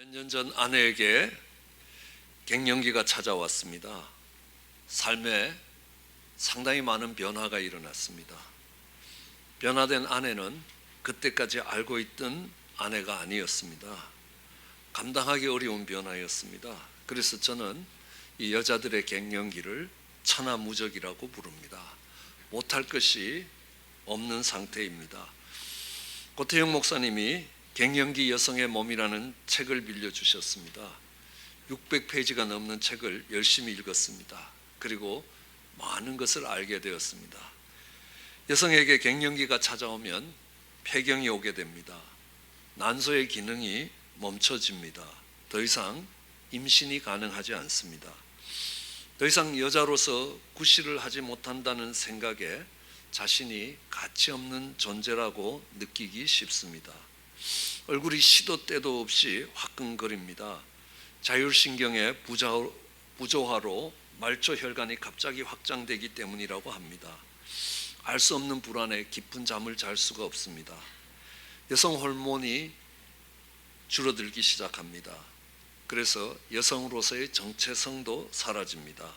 몇 년 전 아내에게 갱년기가 찾아왔습니다. 삶에 상당히 많은 변화가 일어났습니다. 변화된 아내는 그때까지 알고 있던 아내가 아니었습니다. 감당하기 어려운 변화였습니다. 그래서 저는 이 여자들의 갱년기를 천하무적이라고 부릅니다. 못할 것이 없는 상태입니다. 고태영 목사님이 갱년기 여성의 몸이라는 책을 빌려주셨습니다. 600페이지가 넘는 책을 열심히 읽었습니다. 그리고 많은 것을 알게 되었습니다. 여성에게 갱년기가 찾아오면 폐경이 오게 됩니다. 난소의 기능이 멈춰집니다. 더 이상 임신이 가능하지 않습니다. 더 이상 여자로서 구실을 하지 못한다는 생각에 자신이 가치 없는 존재라고 느끼기 쉽습니다. 얼굴이 시도 때도 없이 화끈거립니다. 자율신경의 부조화로 말초 혈관이 갑자기 확장되기 때문이라고 합니다. 알 수 없는 불안에 깊은 잠을 잘 수가 없습니다. 여성 호르몬이 줄어들기 시작합니다. 그래서 여성으로서의 정체성도 사라집니다.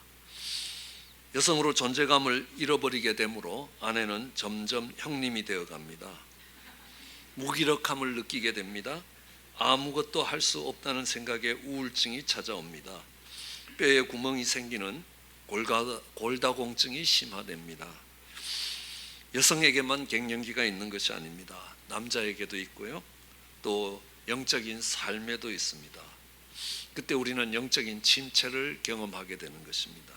여성으로 존재감을 잃어버리게 되므로 아내는 점점 형님이 되어갑니다. 무기력함을 느끼게 됩니다. 아무것도 할 수 없다는 생각에 우울증이 찾아옵니다. 뼈에 구멍이 생기는 골다공증이 심화됩니다. 여성에게만 갱년기가 있는 것이 아닙니다. 남자에게도 있고요. 또 영적인 삶에도 있습니다. 그때 우리는 영적인 침체를 경험하게 되는 것입니다.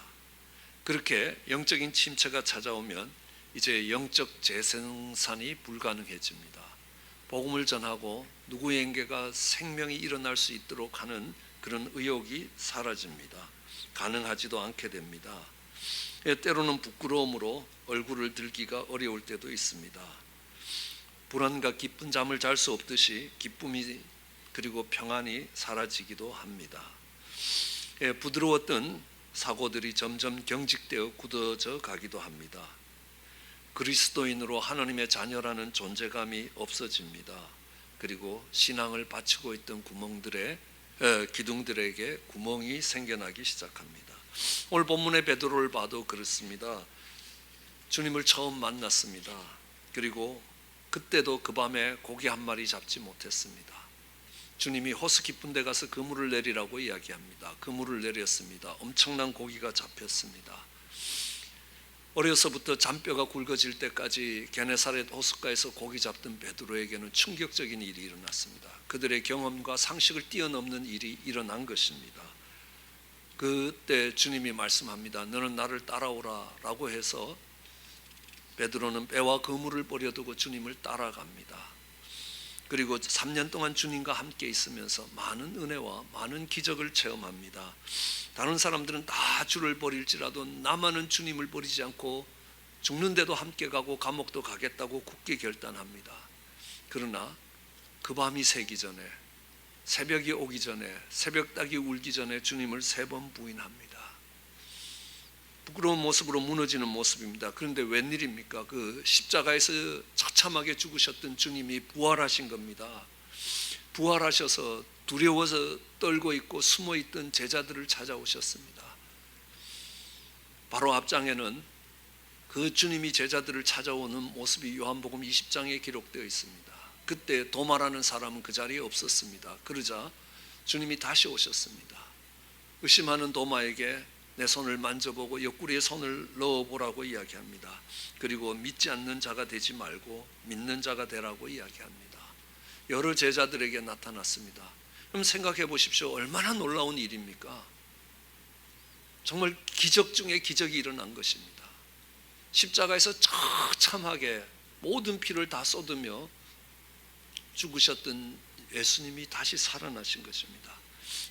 그렇게 영적인 침체가 찾아오면 이제 영적 재생산이 불가능해집니다. 복음을 전하고 누구에게가 생명이 일어날 수 있도록 하는 그런 의욕이 사라집니다. 가능하지도 않게 됩니다. 때로는 부끄러움으로 얼굴을 들기가 어려울 때도 있습니다. 불안과 깊은 잠을 잘 수 없듯이 기쁨이 그리고 평안이 사라지기도 합니다. 부드러웠던 사고들이 점점 경직되어 굳어져 가기도 합니다. 그리스도인으로 하나님의 자녀라는 존재감이 없어집니다. 그리고 신앙을 바치고 있던 기둥들에게 구멍이 생겨나기 시작합니다. 오늘 본문의 베드로를 봐도 그렇습니다. 주님을 처음 만났습니다. 그리고 그때도 그 밤에 고기 한 마리 잡지 못했습니다. 주님이 호수 깊은 데 가서 그물을 내리라고 이야기합니다. 그물을 내렸습니다. 엄청난 고기가 잡혔습니다. 어려서부터 잔뼈가 굵어질 때까지 게네사렛 호숫가에서 고기 잡던 베드로에게는 충격적인 일이 일어났습니다. 그들의 경험과 상식을 뛰어넘는 일이 일어난 것입니다. 그때 주님이 말씀합니다. 너는 나를 따라오라 라고 해서 베드로는 배와 그물을 버려두고 주님을 따라갑니다. 그리고 3년 동안 주님과 함께 있으면서 많은 은혜와 많은 기적을 체험합니다. 다른 사람들은 다 주를 버릴지라도 나만은 주님을 버리지 않고 죽는데도 함께 가고 감옥도 가겠다고 굳게 결단합니다. 그러나 그 밤이 새기 전에, 새벽이 오기 전에, 새벽닭이 울기 전에 주님을 3번 부인합니다. 부끄러운 모습으로 무너지는 모습입니다. 그런데 웬일입니까? 그 십자가에서 처참하게 죽으셨던 주님이 부활하신 겁니다. 부활하셔서 두려워서 떨고 있고 숨어있던 제자들을 찾아오셨습니다. 바로 앞장에는 그 주님이 제자들을 찾아오는 모습이 요한복음 20장에 기록되어 있습니다. 그때 도마라는 사람은 그 자리에 없었습니다. 그러자 주님이 다시 오셨습니다. 의심하는 도마에게 내 손을 만져보고 옆구리에 손을 넣어보라고 이야기합니다. 그리고 믿지 않는 자가 되지 말고 믿는 자가 되라고 이야기합니다. 여러 제자들에게 나타났습니다. 그럼 생각해 보십시오. 얼마나 놀라운 일입니까? 정말 기적 중에 기적이 일어난 것입니다. 십자가에서 처참하게 모든 피를 다 쏟으며 죽으셨던 예수님이 다시 살아나신 것입니다.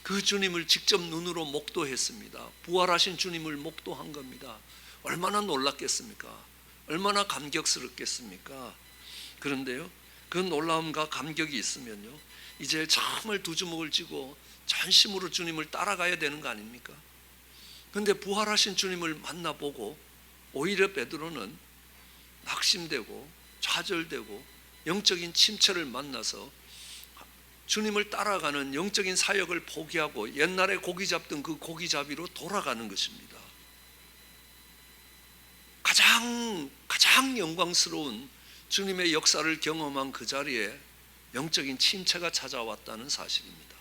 그 주님을 직접 눈으로 목도했습니다. 부활하신 주님을 목도한 겁니다. 얼마나 놀랐겠습니까? 얼마나 감격스럽겠습니까? 그런데요, 그 놀라움과 감격이 있으면요, 이제 정말 두 주먹을 쥐고 전심으로 주님을 따라가야 되는 거 아닙니까? 그런데 부활하신 주님을 만나보고 오히려 베드로는 낙심되고 좌절되고 영적인 침체를 만나서 주님을 따라가는 영적인 사역을 포기하고 옛날에 고기 잡던 그 고기잡이로 돌아가는 것입니다. 가장 영광스러운 주님의 역사를 경험한 그 자리에 영적인 침체가 찾아왔다는 사실입니다.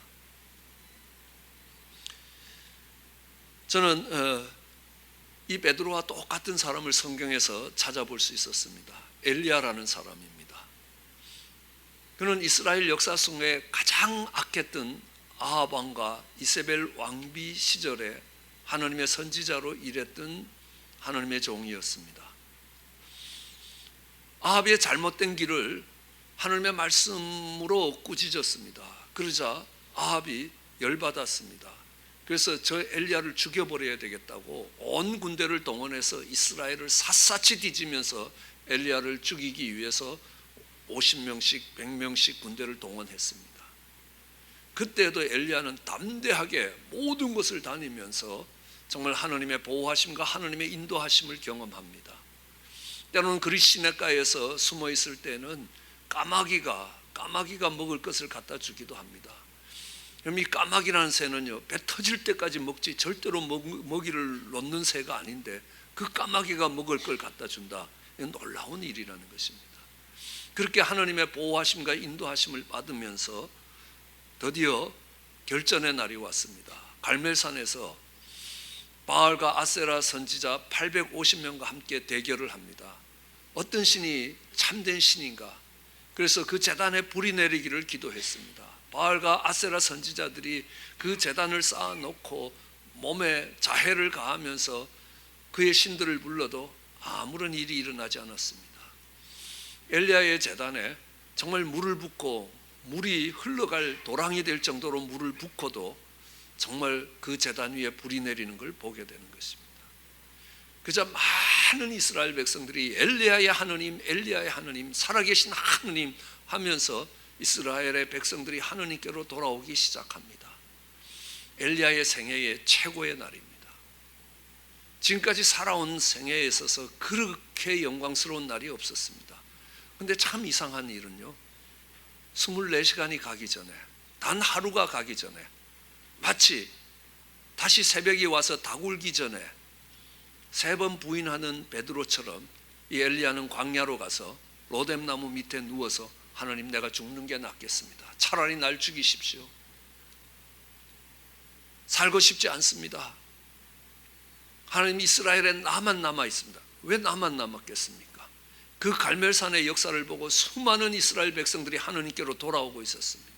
저는 이 베드로와 똑같은 사람을 성경에서 찾아볼 수 있었습니다. 엘리야라는 사람입니다. 그는 이스라엘 역사 속에 가장 악했던 아합 왕과 이세벨 왕비 시절에 하나님의 선지자로 일했던 하나님의 종이었습니다. 아합의 잘못된 길을 하나님의 말씀으로 꾸짖었습니다. 그러자 아합이 열받았습니다. 그래서 저 엘리야를 죽여버려야 되겠다고 온 군대를 동원해서 이스라엘을 샅샅이 뒤지면서 엘리야를 죽이기 위해서 50명씩 100명씩 군대를 동원했습니다. 그때도 엘리야는 담대하게 모든 것을 다니면서 정말 하나님의 보호하심과 하나님의 인도하심을 경험합니다. 때로는 그리 시냇가에서 숨어 있을 때는 까마귀가 먹을 것을 갖다 주기도 합니다. 그럼 이 까마귀라는 새는요, 배 터질 때까지 먹지 절대로 먹이를 놓는 새가 아닌데 그 까마귀가 먹을 걸 갖다 준다. 이건 놀라운 일이라는 것입니다. 그렇게 하나님의 보호하심과 인도하심을 받으면서 드디어 결전의 날이 왔습니다. 갈멜산에서 바알과 아세라 선지자 850명과 함께 대결을 합니다. 어떤 신이 참된 신인가? 그래서 그 제단에 불이 내리기를 기도했습니다. 바알과 아세라 선지자들이 그 제단을 쌓아놓고 몸에 자해를 가하면서 그의 신들을 불러도 아무런 일이 일어나지 않았습니다. 엘리야의 제단에 정말 물을 붓고 물이 흘러갈 도랑이 될 정도로 물을 붓고도 정말 그 제단 위에 불이 내리는 걸 보게 되는 것입니다. 그저 많은 이스라엘 백성들이 엘리야의 하느님, 엘리야의 하느님, 살아계신 하느님 하면서 이스라엘의 백성들이 하느님께로 돌아오기 시작합니다. 엘리야의 생애의 최고의 날입니다. 지금까지 살아온 생애에 있어서 그렇게 영광스러운 날이 없었습니다. 그런데 참 이상한 일은요, 24시간이 가기 전에, 단 하루가 가기 전에, 마치 다시 새벽이 와서 다굴기 전에 3번 부인하는 베드로처럼 이 엘리야는 광야로 가서 로뎀나무 밑에 누워서 하나님, 내가 죽는 게 낫겠습니다. 차라리 날 죽이십시오. 살고 싶지 않습니다. 하나님, 이스라엘에 나만 남아 있습니다. 왜 나만 남았겠습니까? 그 갈멜산의 역사를 보고 수많은 이스라엘 백성들이 하나님께로 돌아오고 있었습니다.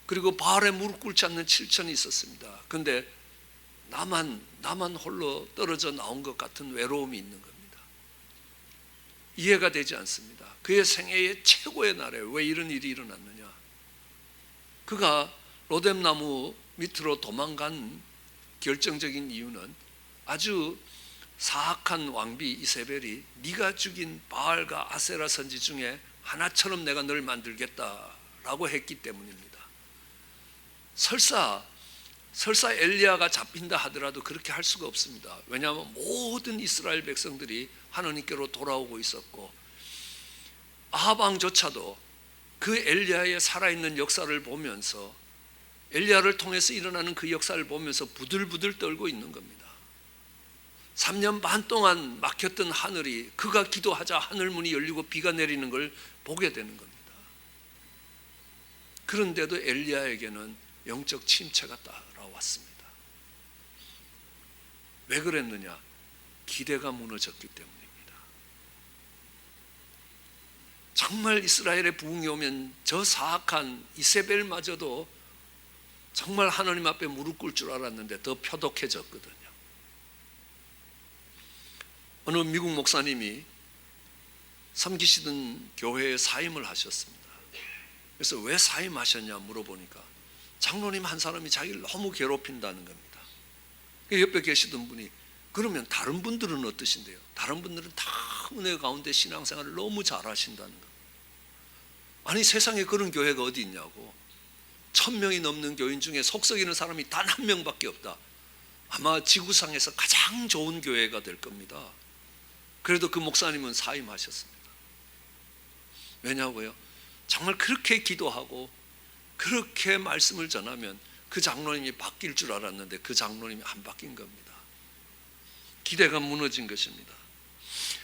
그리고 바알에 무릎 꿇지 않는 7천이 있었습니다. 그런데 나만 홀로 떨어져 나온 것 같은 외로움이 있는 겁니다. 이해가 되지 않습니다. 그의 생애의 최고의 날에 왜 이런 일이 일어났느냐? 그가 로뎀나무 밑으로 도망간 결정적인 이유는 아주 사악한 왕비 이세벨이 네가 죽인 바알과 아세라 선지 중에 하나처럼 내가 널 만들겠다라고 했기 때문입니다. 설사 엘리야가 잡힌다 하더라도 그렇게 할 수가 없습니다. 왜냐하면 모든 이스라엘 백성들이 하나님께로 돌아오고 있었고, 아합 왕조차도 그 엘리야의 살아있는 역사를 보면서, 엘리야를 통해서 일어나는 그 역사를 보면서 부들부들 떨고 있는 겁니다. 3년 반 동안 막혔던 하늘이 그가 기도하자 하늘 문이 열리고 비가 내리는 걸 보게 되는 겁니다. 그런데도 엘리야에게는 영적 침체가 따라왔습니다. 왜 그랬느냐? 기대가 무너졌기 때문입니다. 정말 이스라엘의 부흥이 오면 저 사악한 이세벨마저도 정말 하나님 앞에 무릎 꿇을 줄 알았는데 더 표독해졌거든요. 어느 미국 목사님이 섬기시던 교회에 사임을 하셨습니다. 그래서 왜 사임하셨냐 물어보니까 장로님 한 사람이 자기를 너무 괴롭힌다는 겁니다. 옆에 계시던 분이, 그러면 다른 분들은 어떠신데요? 다른 분들은 다 은혜 가운데 신앙생활을 너무 잘하신다는 겁니다. 아니, 세상에 그런 교회가 어디 있냐고. 1000명이 넘는 교인 중에 속 썩이는 사람이 단 1명밖에 없다. 아마 지구상에서 가장 좋은 교회가 될 겁니다. 그래도 그 목사님은 사임하셨습니다. 왜냐고요? 정말 그렇게 기도하고 그렇게 말씀을 전하면 그 장로님이 바뀔 줄 알았는데 그 장로님이 안 바뀐 겁니다. 기대가 무너진 것입니다.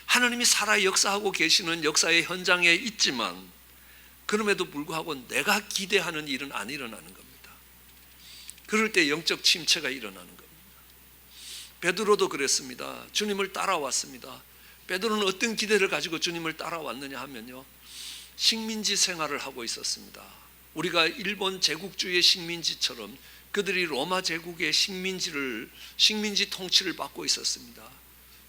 하나님이 살아 역사하고 계시는 역사의 현장에 있지만 그럼에도 불구하고 내가 기대하는 일은 안 일어나는 겁니다. 그럴 때 영적 침체가 일어나는 겁니다. 베드로도 그랬습니다. 주님을 따라왔습니다. 베드로는 어떤 기대를 가지고 주님을 따라왔느냐 하면요, 식민지 생활을 하고 있었습니다. 우리가 일본 제국주의 식민지처럼 그들이 로마 제국의 식민지 통치를 받고 있었습니다.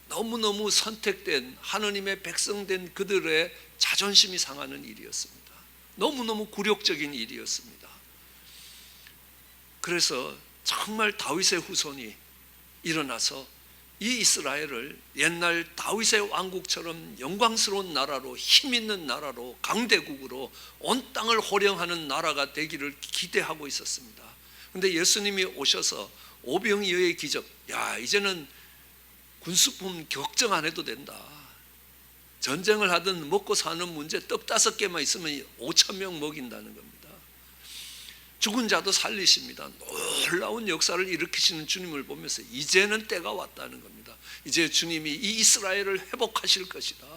너무너무 선택된 하나님의 백성된 그들의 자존심이 상하는 일이었습니다. 너무너무 굴욕적인 일이었습니다. 그래서 정말 다윗의 후손이 일어나서 이 이스라엘을 옛날 다윗의 왕국처럼 영광스러운 나라로, 힘있는 나라로, 강대국으로 온 땅을 호령하는 나라가 되기를 기대하고 있었습니다. 그런데 예수님이 오셔서 오병이어의 기적, 야 이제는 군수품 걱정 안 해도 된다. 전쟁을 하든 먹고 사는 문제 떡 5개만 있으면 5,000명 먹인다는 겁니다. 죽은 자도 살리십니다. 놀라운 역사를 일으키시는 주님을 보면서 이제는 때가 왔다는 겁니다. 이제 주님이 이 이스라엘을 회복하실 것이다.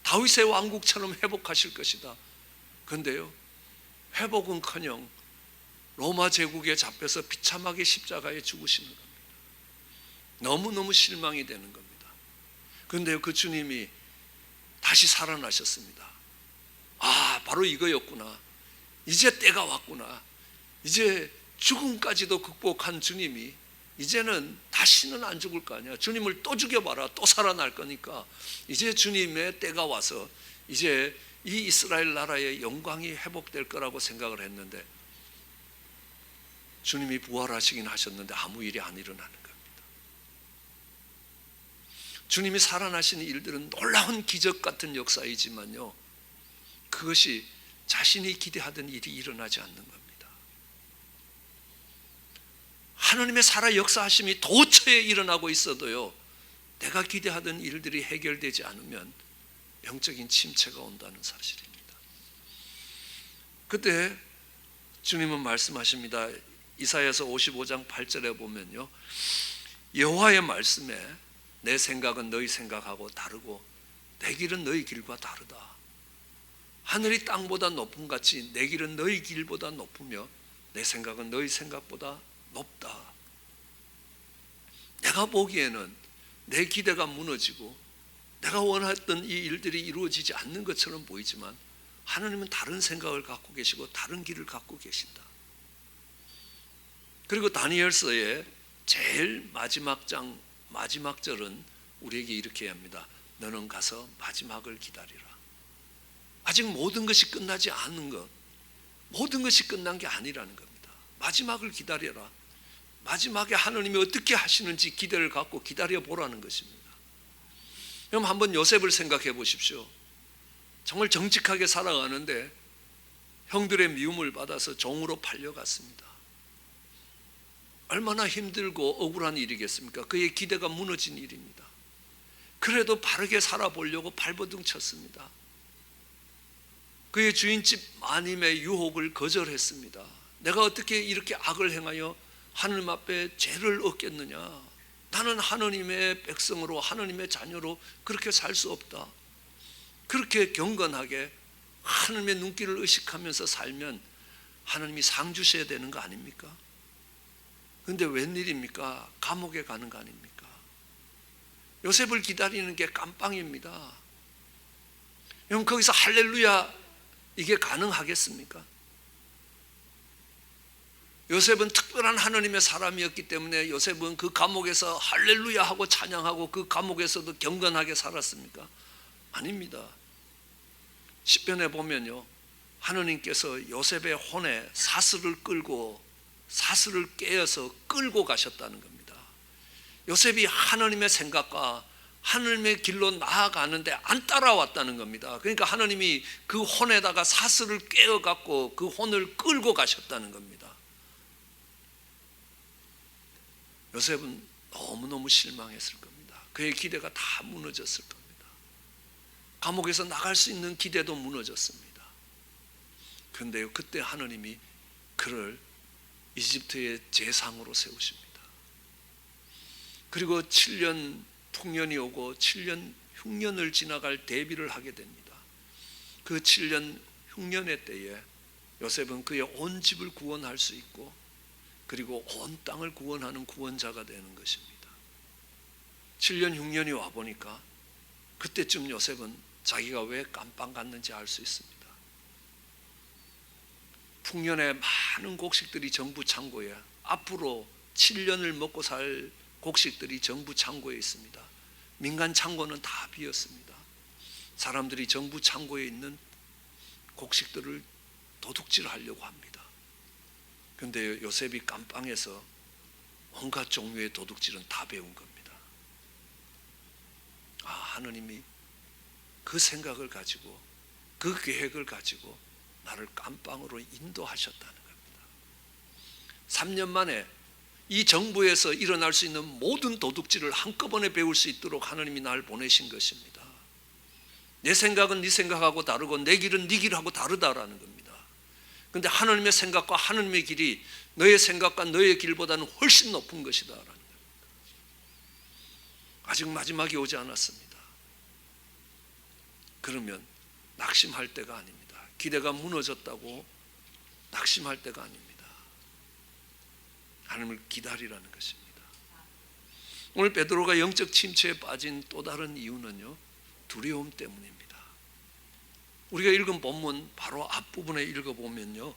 다윗의 왕국처럼 회복하실 것이다. 그런데요, 회복은커녕 로마 제국에 잡혀서 비참하게 십자가에 죽으시는 겁니다. 너무너무 실망이 되는 겁니다. 그런데요, 그 주님이 다시 살아나셨습니다. 아, 바로 이거였구나. 이제 때가 왔구나. 이제 죽음까지도 극복한 주님이 이제는 다시는 안 죽을 거 아니야. 주님을 또 죽여봐라. 또 살아날 거니까 이제 주님의 때가 와서 이제 이 이스라엘 나라의 영광이 회복될 거라고 생각을 했는데 주님이 부활하시긴 하셨는데 아무 일이 안 일어나는 겁니다. 주님이 살아나시는 일들은 놀라운 기적 같은 역사이지만요, 그것이 자신이 기대하던 일이 일어나지 않는 겁니다. 하나님의 살아 역사하심이 도처에 일어나고 있어도요, 내가 기대하던 일들이 해결되지 않으면 영적인 침체가 온다는 사실입니다. 그때 주님은 말씀하십니다. 이사야서 55장 8절에 보면요, 여호와의 말씀에 내 생각은 너희 생각하고 다르고 내 길은 너희 길과 다르다. 하늘이 땅보다 높음 같이 내 길은 너희 길보다 높으며 내 생각은 너희 생각보다 높다. 내가 보기에는 내 기대가 무너지고 내가 원했던 이 일들이 이루어지지 않는 것처럼 보이지만 하나님은 다른 생각을 갖고 계시고 다른 길을 갖고 계신다. 그리고 다니엘서의 제일 마지막 장 마지막 절은 우리에게 이렇게 합니다. 너는 가서 마지막을 기다리라. 아직 모든 것이 끝나지 않은 것, 모든 것이 끝난 게 아니라는 겁니다. 마지막을 기다려라. 마지막에 하나님이 어떻게 하시는지 기대를 갖고 기다려 보라는 것입니다. 그럼 한번 요셉을 생각해 보십시오. 정말 정직하게 살아가는데 형들의 미움을 받아서 종으로 팔려갔습니다. 얼마나 힘들고 억울한 일이겠습니까? 그의 기대가 무너진 일입니다. 그래도 바르게 살아보려고 발버둥 쳤습니다. 그의 주인집 마님의 유혹을 거절했습니다. 내가 어떻게 이렇게 악을 행하여 하나님 앞에 죄를 얻겠느냐? 나는 하나님의 백성으로 하나님의 자녀로 그렇게 살 수 없다. 그렇게 경건하게 하나님의 눈길을 의식하면서 살면 하나님이 상 주셔야 되는 거 아닙니까? 그런데 웬일입니까? 감옥에 가는 거 아닙니까? 요셉을 기다리는 게 깜빵입니다. 그럼 거기서 할렐루야 이게 가능하겠습니까? 요셉은 특별한 하나님의 사람이었기 때문에 요셉은 그 감옥에서 할렐루야 하고 찬양하고 그 감옥에서도 경건하게 살았습니까? 아닙니다. 시편에 보면요, 하나님께서 요셉의 혼에 사슬을 깨어서 끌고 가셨다는 겁니다. 요셉이 하나님의 생각과 하나님의 길로 나아가는데 안 따라왔다는 겁니다. 그러니까 하나님이 그 혼에다가 사슬을 깨어갖고 그 혼을 끌고 가셨다는 겁니다. 요셉은 너무너무 실망했을 겁니다. 그의 기대가 다 무너졌을 겁니다. 감옥에서 나갈 수 있는 기대도 무너졌습니다. 그런데요, 그때 하나님이 그를 이집트의 제상으로 세우십니다. 그리고 7년 풍년이 오고 7년 흉년을 지나갈 대비를 하게 됩니다. 그 7년 흉년의 때에 요셉은 그의 온 집을 구원할 수 있고 그리고 온 땅을 구원하는 구원자가 되는 것입니다. 7년 흉년이 와보니까 그때쯤 요셉은 자기가 왜 깜빵 갔는지 알 수 있습니다. 풍년에 많은 곡식들이 정부 창고에, 앞으로 7년을 먹고 살 곡식들이 정부 창고에 있습니다. 민간 창고는 다 비었습니다. 사람들이 정부 창고에 있는 곡식들을 도둑질하려고 합니다. 그런데 요셉이 깜빵에서 온갖 종류의 도둑질은 다 배운 겁니다. 하느님이 그 생각을 가지고, 그 계획을 가지고 나를 깜빵으로 인도하셨다는 겁니다. 3년 만에 이 정부에서 일어날 수 있는 모든 도둑질을 한꺼번에 배울 수 있도록 하나님이 나를 보내신 것입니다. 내 생각은 네 생각하고 다르고 내 길은 네 길하고 다르다라는 겁니다. 그런데 하나님의 생각과 하나님의 길이 너의 생각과 너의 길보다는 훨씬 높은 것이다라는 겁니다. 아직 마지막이 오지 않았습니다. 그러면 낙심할 때가 아닙니다. 기대가 무너졌다고 낙심할 때가 아닙니다. 하나님을 기다리라는 것입니다. 오늘 베드로가 영적 침체에 빠진 또 다른 이유는요, 두려움 때문입니다. 우리가 읽은 본문 바로 앞부분에 읽어보면요,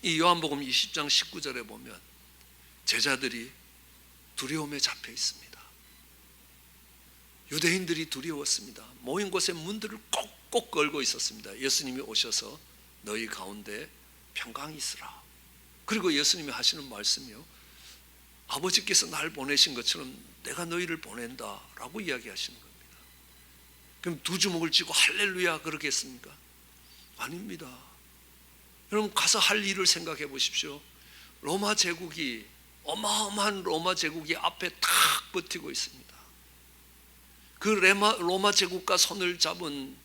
이 요한복음 20장 19절에 보면 제자들이 두려움에 잡혀 있습니다. 유대인들이 두려웠습니다. 모인 곳에 문들을 꼭꼭 걸고 있었습니다. 예수님이 오셔서 너희 가운데 평강이 있으라. 그리고 예수님이 하시는 말씀이요, 아버지께서 날 보내신 것처럼 내가 너희를 보낸다 라고 이야기하시는 겁니다. 그럼 두 주먹을 쥐고 할렐루야 그러겠습니까? 아닙니다. 여러분 가서 할 일을 생각해 보십시오. 로마 제국이, 어마어마한 로마 제국이 앞에 탁 버티고 있습니다. 그 로마 제국과 손을 잡은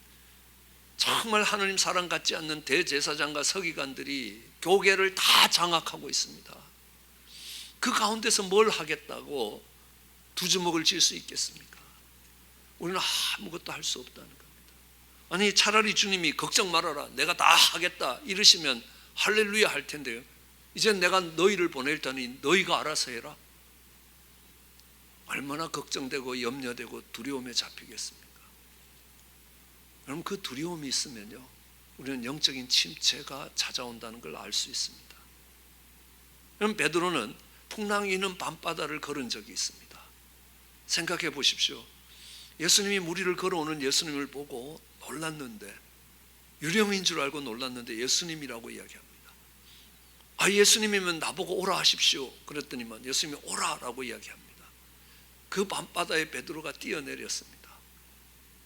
정말 하나님 사랑 같지 않는 대제사장과 서기관들이 교계를 다 장악하고 있습니다. 그 가운데서 뭘 하겠다고 두 주먹을 쥘 수 있겠습니까? 우리는 아무것도 할 수 없다는 겁니다. 아니 차라리 주님이 걱정 말아라, 내가 다 하겠다 이러시면 할렐루야 할 텐데요, 이젠 내가 너희를 보낼 테니 너희가 알아서 해라. 얼마나 걱정되고 염려되고 두려움에 잡히겠습니까? 여러분 그 두려움이 있으면요, 우리는 영적인 침체가 찾아온다는 걸 알 수 있습니다. 여러분 베드로는 풍랑이 있는 밤바다를 걸은 적이 있습니다. 생각해 보십시오. 예수님이 무리를 걸어오는 예수님을 보고 놀랐는데, 유령인 줄 알고 놀랐는데 예수님이라고 이야기합니다. 예수님이면 나보고 오라 하십시오 그랬더니만 예수님이 오라라고 이야기합니다. 그 밤바다에 베드로가 뛰어내렸습니다.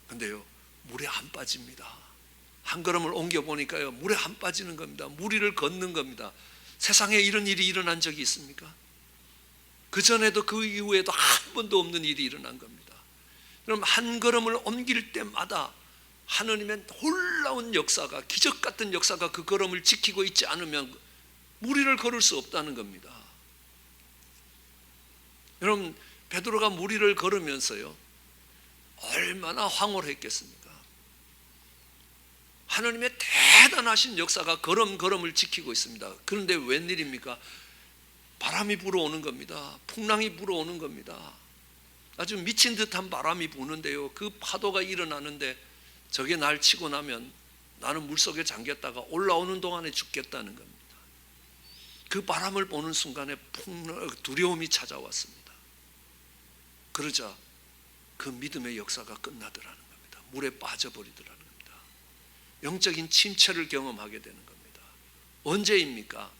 그런데요, 물에 안 빠집니다. 한 걸음을 옮겨보니까요, 물에 안 빠지는 겁니다. 무리를 걷는 겁니다. 세상에 이런 일이 일어난 적이 있습니까? 그 전에도 그 이후에도 한 번도 없는 일이 일어난 겁니다. 그럼 한 걸음을 옮길 때마다 하느님의 놀라운 역사가, 기적 같은 역사가 그 걸음을 지키고 있지 않으면 무리를 걸을 수 없다는 겁니다. 여러분 베드로가 무리를 걸으면서요, 얼마나 황홀했겠습니까? 하나님의 대단하신 역사가 걸음걸음을 지키고 있습니다. 그런데 웬일입니까? 바람이 불어오는 겁니다. 풍랑이 불어오는 겁니다. 아주 미친 듯한 바람이 부는데요, 그 파도가 일어나는데 저게 날 치고 나면 나는 물속에 잠겼다가 올라오는 동안에 죽겠다는 겁니다. 그 바람을 보는 순간에 두려움이 찾아왔습니다. 그러자 그 믿음의 역사가 끝나더라는 겁니다. 물에 빠져버리더라는 겁니다. 영적인 침체를 경험하게 되는 겁니다. 언제입니까?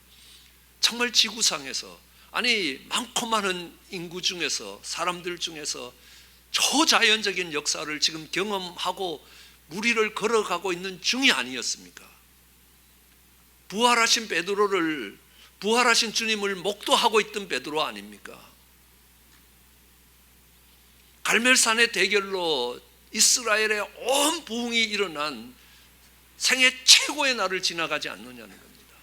정말 지구상에서, 아니 많고 많은 인구 중에서, 사람들 중에서 초자연적인 역사를 지금 경험하고 무리를 걸어가고 있는 중이 아니었습니까? 부활하신 베드로를, 부활하신 주님을 목도하고 있던 베드로 아닙니까? 갈멜산의 대결로 이스라엘의 온 부흥이 일어난 생애 최고의 날을 지나가지 않느냐는 겁니다.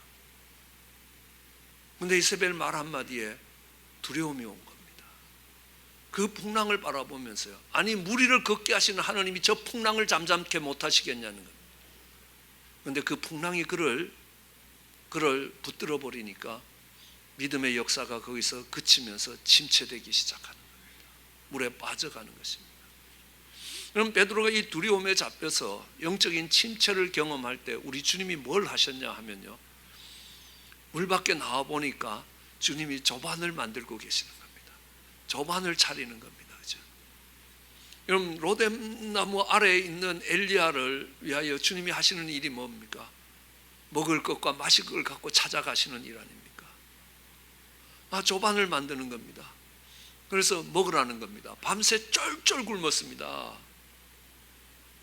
근데 이세벨 말 한마디에 두려움이 온 겁니다. 그 풍랑을 바라보면서요. 아니 무리를 걷게 하시는 하나님이 저 풍랑을 잠잠케 못하시겠냐는 겁니다. 그런데 그 풍랑이 그를 붙들어 버리니까 믿음의 역사가 거기서 그치면서 침체되기 시작하는 겁니다. 물에 빠져가는 것입니다. 그럼 베드로가 이 두려움에 잡혀서 영적인 침체를 경험할 때 우리 주님이 뭘 하셨냐 하면요, 물 밖에 나와 보니까 주님이 조반을 만들고 계시는 겁니다. 조반을 차리는 겁니다. 그죠? 여러분, 로뎀나무 아래에 있는 엘리야를 위하여 주님이 하시는 일이 뭡니까? 먹을 것과 마실 걸 갖고 찾아가시는 일 아닙니까? 조반을 만드는 겁니다. 그래서 먹으라는 겁니다. 밤새 쫄쫄 굶었습니다.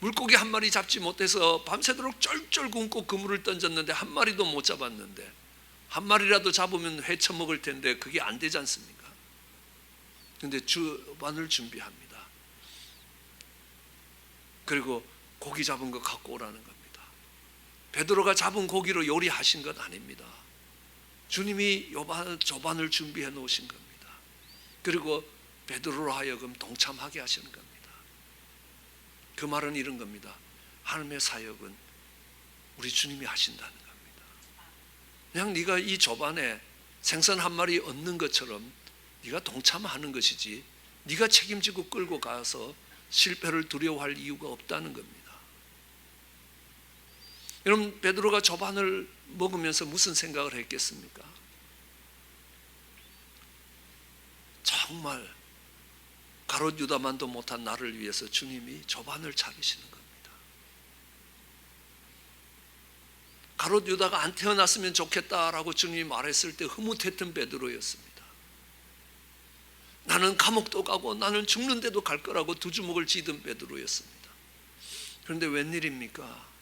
물고기 한 마리 잡지 못해서 밤새도록 쫄쫄 굶고 그물을 던졌는데 한 마리도 못 잡았는데, 한 마리라도 잡으면 회쳐 먹을 텐데 그게 안 되지 않습니까? 그런데 조반을 준비합니다. 그리고 고기 잡은 거 갖고 오라는 겁니다. 베드로가 잡은 고기로 요리하신 것 아닙니다. 주님이 조반을 준비해 놓으신 겁니다. 그리고 베드로로 하여금 동참하게 하시는 겁니다. 그 말은 이런 겁니다. 하나님의 사역은 우리 주님이 하신다는 겁니다. 그냥 네가 이 조반에 생선 한 마리 얻는 것처럼 네가 동참하는 것이지, 네가 책임지고 끌고 가서 실패를 두려워할 이유가 없다는 겁니다. 여러분, 베드로가 조반을 먹으면서 무슨 생각을 했겠습니까? 정말 가롯 유다만도 못한 나를 위해서 주님이 조반을 차리시는 겁니다. 가롯 유다가 안 태어났으면 좋겠다라고 주님이 말했을 때 흐뭇했던 베드로였습니다. 나는 감옥도 가고 나는 죽는데도 갈 거라고 두 주먹을 쥐던 베드로였습니다. 그런데 웬일입니까?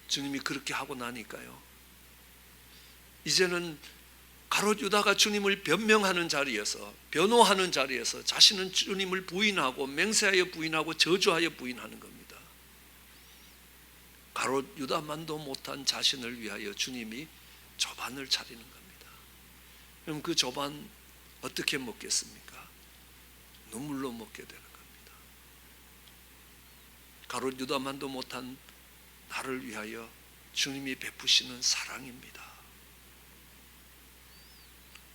주님이 그렇게 하고 나니까요, 이제는 가롯 유다가 주님을 변명하는 자리에서, 변호하는 자리에서 자신은 주님을 부인하고 맹세하여 부인하고 저주하여 부인하는 겁니다. 가롯 유다만도 못한 자신을 위하여 주님이 조반을 차리는 겁니다. 그럼 그 조반 어떻게 먹겠습니까? 눈물로 먹게 되는 겁니다. 가롯 유다만도 못한 나를 위하여 주님이 베푸시는 사랑입니다.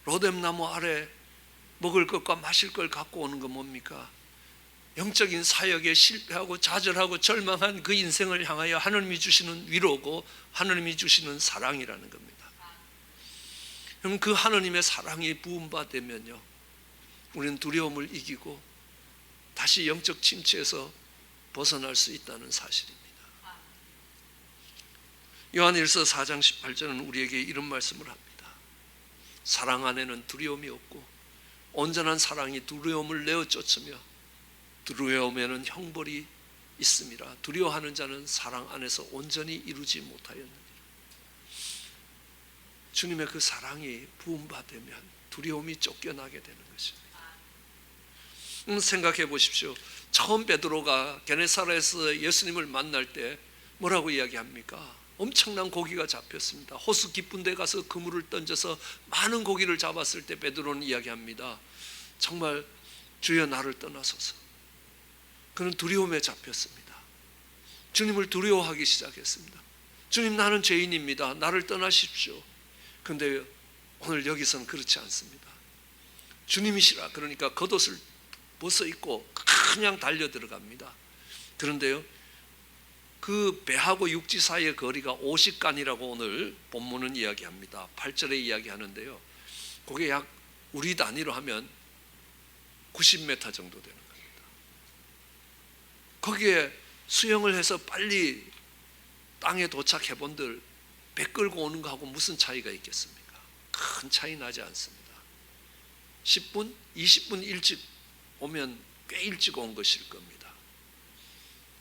로뎀나무 아래 먹을 것과 마실 걸 갖고 오는 건 뭡니까? 영적인 사역에 실패하고 좌절하고 절망한 그 인생을 향하여 하나님이 주시는 위로고 하나님이 주시는 사랑이라는 겁니다. 그럼 그 하나님의 사랑이 부음받으면요, 우리는 두려움을 이기고 다시 영적 침체에서 벗어날 수 있다는 사실입니다. 요한일서 4장 18절은 우리에게 이런 말씀을 합니다. 사랑 안에는 두려움이 없고 온전한 사랑이 두려움을 내어 쫓으며 두려움에는 형벌이 있음이라. 두려워하는 자는 사랑 안에서 온전히 이루지 못하였느니라. 주님의 그 사랑이 부음받으면 두려움이 쫓겨나게 되는 것입니다. 생각해 보십시오. 처음 베드로가 게네사렛에서 예수님을 만날 때 뭐라고 이야기합니까? 엄청난 고기가 잡혔습니다. 호수 깊은 데 가서 그물을 던져서 많은 고기를 잡았을 때 베드로는 이야기합니다. 정말 주여 나를 떠나소서. 그는 두려움에 잡혔습니다. 주님을 두려워하기 시작했습니다. 주님, 나는 죄인입니다. 나를 떠나십시오. 그런데 오늘 여기서는 그렇지 않습니다. 주님이시라 그러니까 겉옷을 벗어 입고 그냥 달려 들어갑니다. 그런데요, 그 배하고 육지 사이의 거리가 50간이라고 오늘 본문은 이야기합니다. 8절에 이야기하는데요, 그게 약 우리 단위로 하면 90m 정도 되는 겁니다. 거기에 수영을 해서 빨리 땅에 도착해 본들 배 끌고 오는 거하고 무슨 차이가 있겠습니까? 큰 차이 나지 않습니다. 10분, 20분 일찍 오면 꽤 일찍 온 것일 겁니다.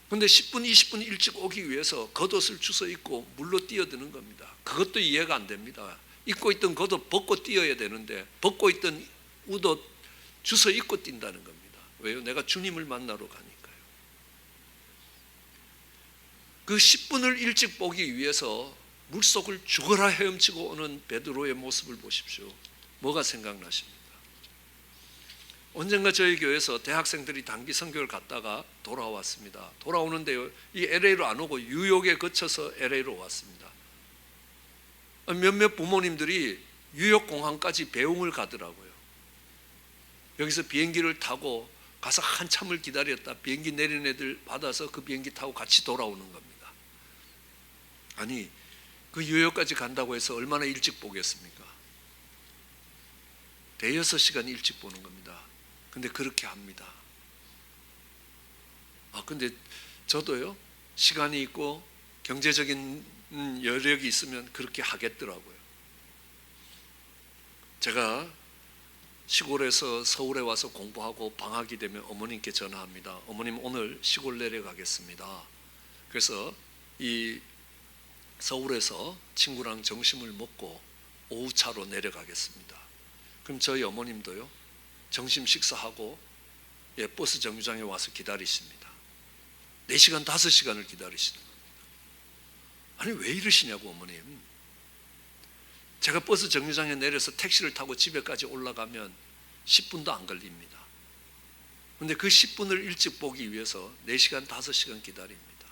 그런데 10분, 20분 일찍 오기 위해서 겉옷을 주워 입고 물로 뛰어드는 겁니다. 그것도 이해가 안 됩니다. 입고 있던 겉옷 벗고 뛰어야 되는데 벗고 있던 옷 주워 입고 뛴다는 겁니다. 왜요? 내가 주님을 만나러 가니까요. 그 10분을 일찍 보기 위해서 물속을 죽어라 헤엄치고 오는 베드로의 모습을 보십시오. 뭐가 생각나십니까? 언젠가 저희 교회에서 대학생들이 단기 선교를 갔다가 돌아왔습니다. 돌아오는데요, 이 LA로 안 오고 뉴욕에 거쳐서 LA로 왔습니다. 몇몇 부모님들이 뉴욕 공항까지 배웅을 가더라고요. 여기서 비행기를 타고 가서 한참을 기다렸다 비행기 내린 애들 받아서 그 비행기 타고 같이 돌아오는 겁니다. 아니, 그 뉴욕까지 간다고 해서 얼마나 일찍 보겠습니까? 대여섯 시간 일찍 보는 겁니다. 근데 그렇게 합니다. 근데 저도요, 시간이 있고 경제적인 여력이 있으면 그렇게 하겠더라고요. 제가 시골에서 서울에 와서 공부하고 방학이 되면 어머님께 전화합니다. 어머님, 오늘 시골 내려가겠습니다. 그래서 이 서울에서 친구랑 점심을 먹고 오후차로 내려가겠습니다. 그럼 저희 어머님도요, 점심 식사하고 버스 정류장에 와서 기다리십니다. 4시간 5시간을 기다리시는 겁니다. 아니, 왜 이러시냐고 어머님. 제가 버스 정류장에 내려서 택시를 타고 집에까지 올라가면 10분도 안 걸립니다. 그런데 그 10분을 일찍 보기 위해서 4시간 5시간 기다립니다.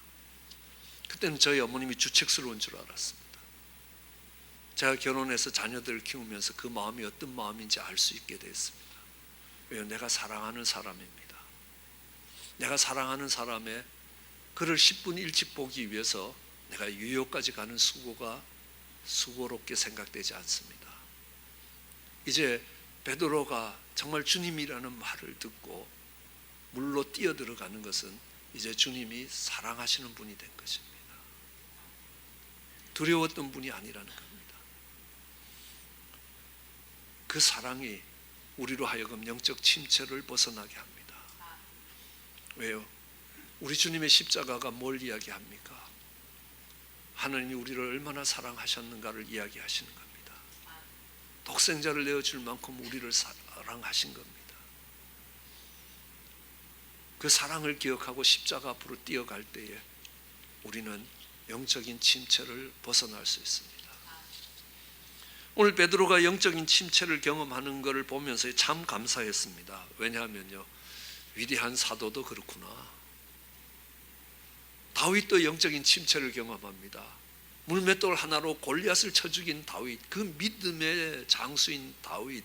그때는 저희 어머님이 주책스러운 줄 알았습니다. 제가 결혼해서 자녀들을 키우면서 그 마음이 어떤 마음인지 알 수 있게 됐습니다. 왜요? 내가 사랑하는 사람입니다. 내가 사랑하는 사람의 그를 10분 일찍 보기 위해서 내가 유효까지 가는 수고가 수고롭게 생각되지 않습니다. 이제 베드로가 정말 주님이라는 말을 듣고 물로 뛰어들어가는 것은 이제 주님이 사랑하시는 분이 된 것입니다. 두려웠던 분이 아니라는 겁니다. 그 사랑이 우리로 하여금 영적 침체를 벗어나게 합니다. 왜요? 우리 주님의 십자가가 뭘 이야기합니까? 하나님이 우리를 얼마나 사랑하셨는가를 이야기하시는 겁니다. 독생자를 내어줄 만큼 우리를 사랑하신 겁니다. 그 사랑을 기억하고 십자가 앞으로 뛰어갈 때에 우리는 영적인 침체를 벗어날 수 있습니다. 오늘 베드로가 영적인 침체를 경험하는 것을 보면서 참 감사했습니다. 왜냐하면요, 위대한 사도도 그렇구나. 다윗도 영적인 침체를 경험합니다. 물맷돌 하나로 골리앗을 쳐 죽인 다윗, 그 믿음의 장수인 다윗,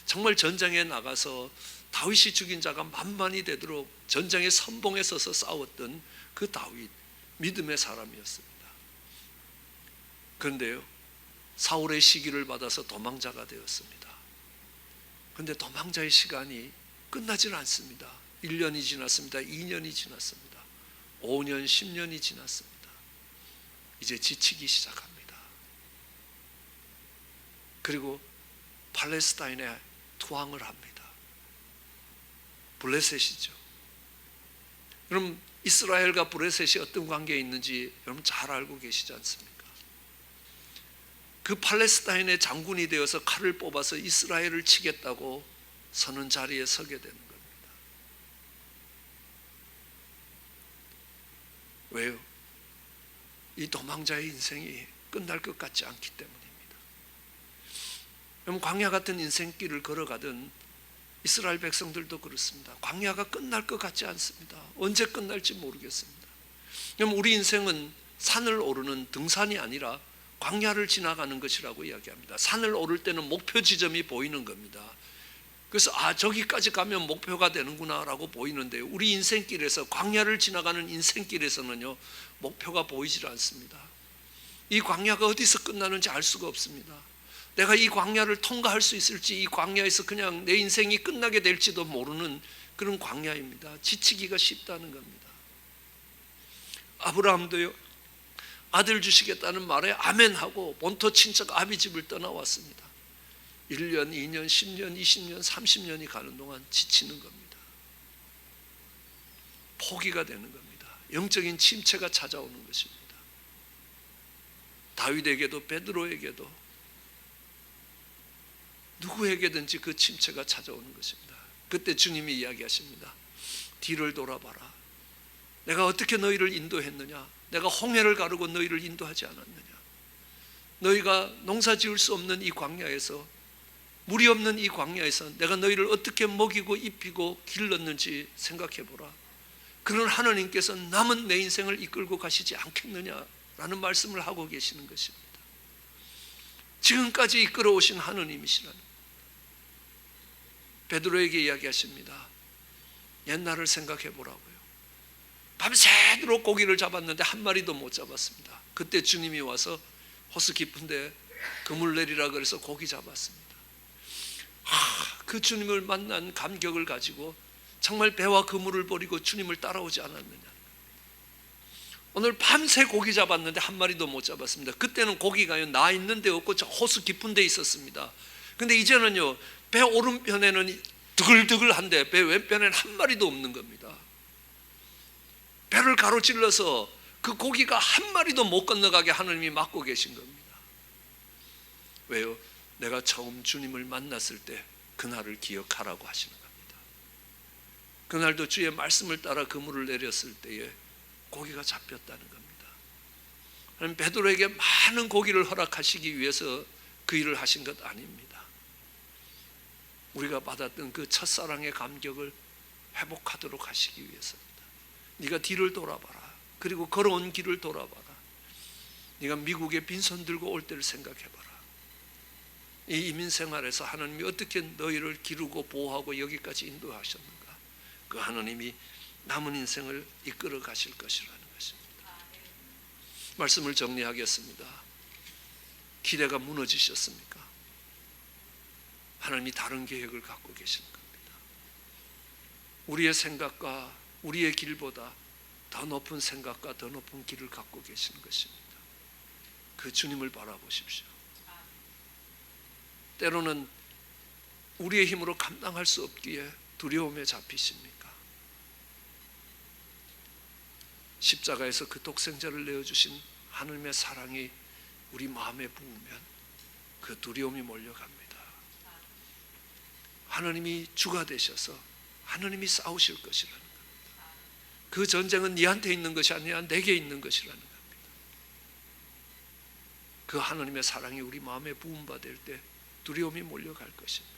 정말 전장에 나가서 다윗이 죽인 자가 만만이 되도록 전장의 선봉에 서서 싸웠던 그 다윗, 믿음의 사람이었습니다. 그런데요, 사울의 시기를 받아서 도망자가 되었습니다. 그런데 도망자의 시간이 끝나질 않습니다. 1년이 지났습니다. 2년이 지났습니다. 5년, 10년이 지났습니다. 이제 지치기 시작합니다. 그리고 팔레스타인에 투항을 합니다. 블레셋이죠. 여러분, 이스라엘과 블레셋이 어떤 관계에 있는지 여러분 잘 알고 계시지 않습니까? 그 팔레스타인의 장군이 되어서 칼을 뽑아서 이스라엘을 치겠다고 서는 자리에 서게 되는 겁니다. 왜요? 이 도망자의 인생이 끝날 것 같지 않기 때문입니다. 여러분, 광야 같은 인생길을 걸어가던 이스라엘 백성들도 그렇습니다. 광야가 끝날 것 같지 않습니다. 언제 끝날지 모르겠습니다. 여러분, 우리 인생은 산을 오르는 등산이 아니라 광야를 지나가는 것이라고 이야기합니다. 산을 오를 때는 목표 지점이 보이는 겁니다. 그래서 저기까지 가면 목표가 되는구나 라고 보이는데, 우리 인생길에서, 광야를 지나가는 인생길에서는요, 목표가 보이질 않습니다. 이 광야가 어디서 끝나는지 알 수가 없습니다. 내가 이 광야를 통과할 수 있을지, 이 광야에서 그냥 내 인생이 끝나게 될지도 모르는 그런 광야입니다. 지치기가 쉽다는 겁니다. 아브라함도요, 아들 주시겠다는 말에 아멘하고 본토 친척 아비 집을 떠나왔습니다. 1년, 2년, 10년, 20년, 30년이 가는 동안 지치는 겁니다. 포기가 되는 겁니다. 영적인 침체가 찾아오는 것입니다. 다윗에게도 베드로에게도 누구에게든지 그 침체가 찾아오는 것입니다. 그때 주님이 이야기하십니다. 뒤를 돌아봐라. 내가 어떻게 너희를 인도했느냐? 내가 홍해를 가르고 너희를 인도하지 않았느냐? 너희가 농사 지을 수 없는 이 광야에서, 물이 없는 이 광야에서 내가 너희를 어떻게 먹이고 입히고 길렀는지 생각해 보라. 그런 하나님께서 남은 내 인생을 이끌고 가시지 않겠느냐라는 말씀을 하고 계시는 것입니다. 지금까지 이끌어 오신 하나님이시라는, 베드로에게 이야기하십니다. 옛날을 생각해 보라고요. 밤새도록 고기를 잡았는데 한 마리도 못 잡았습니다. 그때 주님이 와서 호수 깊은데 그물 내리라 그래서 고기 잡았습니다. 그 주님을 만난 감격을 가지고 정말 배와 그물을 버리고 주님을 따라오지 않았느냐. 오늘 밤새 고기 잡았는데 한 마리도 못 잡았습니다. 그때는 고기가요, 나 있는 데 없고 저 호수 깊은 데 있었습니다. 근데 이제는요, 배 오른편에는 드글드글한데 배 왼편에는 한 마리도 없는 겁니다. 배를 가로질러서 그 고기가 한 마리도 못 건너가게 하나님이 막고 계신 겁니다. 왜요? 내가 처음 주님을 만났을 때 그날을 기억하라고 하시는 겁니다. 그날도 주의 말씀을 따라 그물을 내렸을 때에 고기가 잡혔다는 겁니다. 하나님 베드로에게 많은 고기를 허락하시기 위해서 그 일을 하신 것 아닙니다. 우리가 받았던 그 첫사랑의 감격을 회복하도록 하시기 위해서입니다. 네가 뒤를 돌아봐라. 그리고 걸어온 길을 돌아봐라. 네가 미국에 빈손 들고 올 때를 생각해봐라. 이 이민생활에서 하나님이 어떻게 너희를 기르고 보호하고 여기까지 인도하셨는가. 그 하나님이 남은 인생을 이끌어 가실 것이라는 것입니다. 말씀을 정리하겠습니다. 기대가 무너지셨습니까? 하나님이 다른 계획을 갖고 계시는 겁니다. 우리의 생각과 우리의 길보다 더 높은 생각과 더 높은 길을 갖고 계시는 것입니다. 그 주님을 바라보십시오. 때로는 우리의 힘으로 감당할 수 없기에 두려움에 잡히십니까? 십자가에서 그 독생자를 내어주신 하나님의 사랑이 우리 마음에 부으면 그 두려움이 몰려갑니다. 하나님이 주가 되셔서 하나님이 싸우실 것이라는 겁니다. 그 전쟁은 네한테 있는 것이 아니라 내게 있는 것이라는 겁니다. 그 하나님의 사랑이 우리 마음에 부음받을 때 두려움이 몰려갈 것입니다.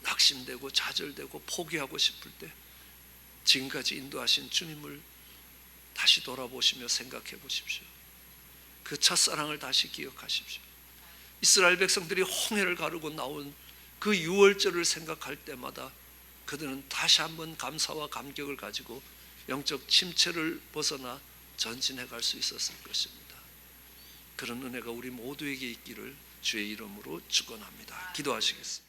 낙심되고 좌절되고 포기하고 싶을 때 지금까지 인도하신 주님을 다시 돌아보시며 생각해 보십시오. 그 첫사랑을 다시 기억하십시오. 이스라엘 백성들이 홍해를 가르고 나온 그 유월절을 생각할 때마다 그들은 다시 한번 감사와 감격을 가지고 영적 침체를 벗어나 전진해 갈 수 있었을 것입니다. 그런 은혜가 우리 모두에게 있기를 주의 이름으로 축원합니다. 기도하시겠습니다.